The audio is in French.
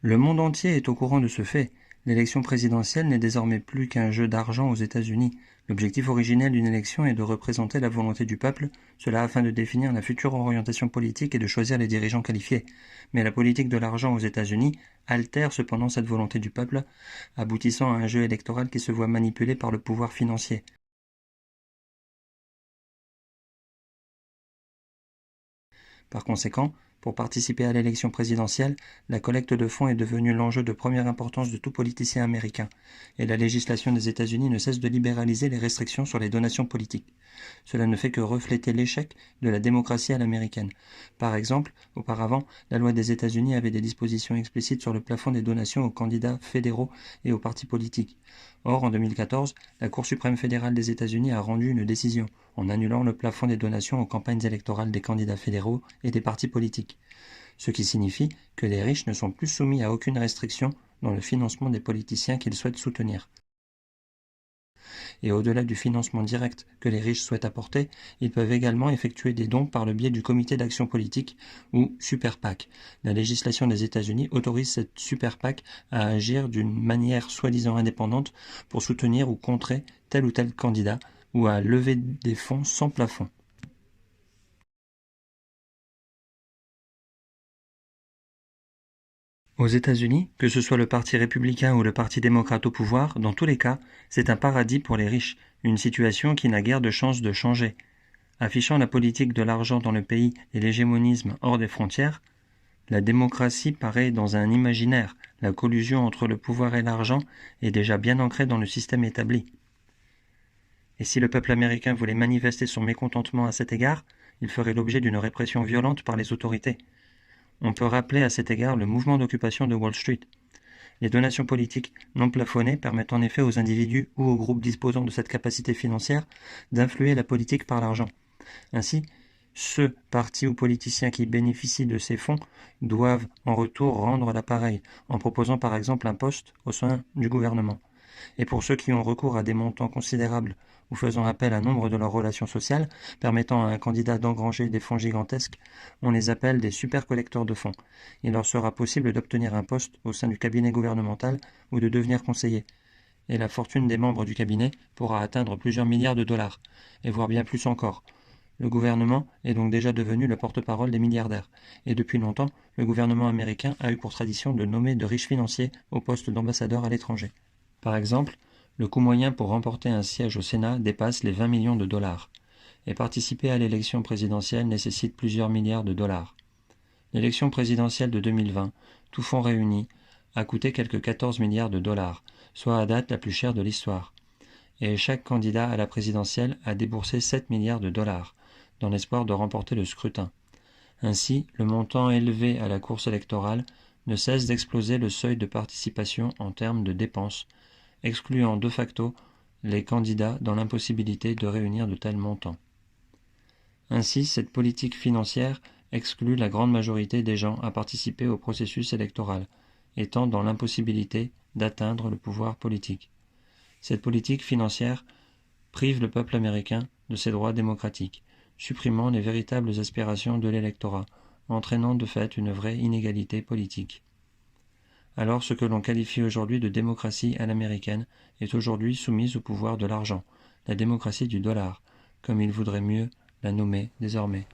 Le monde entier est au courant de ce fait. L'élection présidentielle n'est désormais plus qu'un jeu d'argent aux États-Unis. L'objectif originel d'une élection est de représenter la volonté du peuple, cela afin de définir la future orientation politique et de choisir les dirigeants qualifiés. Mais la politique de l'argent aux États-Unis altère cependant cette volonté du peuple, aboutissant à un jeu électoral qui se voit manipulé par le pouvoir financier. Par conséquent, pour participer à l'élection présidentielle, la collecte de fonds est devenue l'enjeu de première importance de tout politicien américain, et la législation des États-Unis ne cesse de libéraliser les restrictions sur les donations politiques. Cela ne fait que refléter l'échec de la démocratie à l'américaine. Par exemple, auparavant, la loi des États-Unis avait des dispositions explicites sur le plafond des donations aux candidats fédéraux et aux partis politiques. Or, en 2014, la Cour suprême fédérale des États-Unis a rendu une décision en annulant le plafond des donations aux campagnes électorales des candidats fédéraux et des partis politiques, ce qui signifie que les riches ne sont plus soumis à aucune restriction dans le financement des politiciens qu'ils souhaitent soutenir. Et au-delà du financement direct que les riches souhaitent apporter, ils peuvent également effectuer des dons par le biais du Comité d'action politique ou Super PAC. La législation des États-Unis autorise cette Super PAC à agir d'une manière soi-disant indépendante pour soutenir ou contrer tel ou tel candidat ou à lever des fonds sans plafond. Aux États-Unis, que ce soit le Parti républicain ou le Parti démocrate au pouvoir, dans tous les cas, c'est un paradis pour les riches, une situation qui n'a guère de chance de changer. Affichant la politique de l'argent dans le pays et l'hégémonisme hors des frontières, la démocratie paraît dans un imaginaire. La collusion entre le pouvoir et l'argent est déjà bien ancrée dans le système établi. Et si le peuple américain voulait manifester son mécontentement à cet égard, il ferait l'objet d'une répression violente par les autorités. On peut rappeler à cet égard le mouvement d'occupation de Wall Street. Les donations politiques non plafonnées permettent en effet aux individus ou aux groupes disposant de cette capacité financière d'influer la politique par l'argent. Ainsi, ceux, partis ou politiciens qui bénéficient de ces fonds doivent en retour rendre l'appareil, en proposant par exemple un poste au sein du gouvernement. Et pour ceux qui ont recours à des montants considérables ou faisant appel à nombre de leurs relations sociales, permettant à un candidat d'engranger des fonds gigantesques, on les appelle des super collecteurs de fonds. Il leur sera possible d'obtenir un poste au sein du cabinet gouvernemental ou de devenir conseiller. Et la fortune des membres du cabinet pourra atteindre plusieurs milliards de dollars, et voire bien plus encore. Le gouvernement est donc déjà devenu le porte-parole des milliardaires, et depuis longtemps, le gouvernement américain a eu pour tradition de nommer de riches financiers au poste d'ambassadeur à l'étranger. Par exemple, le coût moyen pour remporter un siège au Sénat dépasse les 20 millions de dollars, et participer à l'élection présidentielle nécessite plusieurs milliards de dollars. L'élection présidentielle de 2020, tous fonds réunis, a coûté quelques 14 milliards de dollars, soit à date la plus chère de l'histoire. Et chaque candidat à la présidentielle a déboursé 7 milliards de dollars, dans l'espoir de remporter le scrutin. Ainsi, le montant élevé à la course électorale ne cesse d'exploser le seuil de participation en termes de dépenses, excluant de facto les candidats dans l'impossibilité de réunir de tels montants. Ainsi, cette politique financière exclut la grande majorité des gens à participer au processus électoral, étant dans l'impossibilité d'atteindre le pouvoir politique. Cette politique financière prive le peuple américain de ses droits démocratiques, supprimant les véritables aspirations de l'électorat, entraînant de fait une vraie inégalité politique. Alors ce que l'on qualifie aujourd'hui de démocratie à l'américaine est aujourd'hui soumise au pouvoir de l'argent, la démocratie du dollar, comme il voudrait mieux la nommer désormais.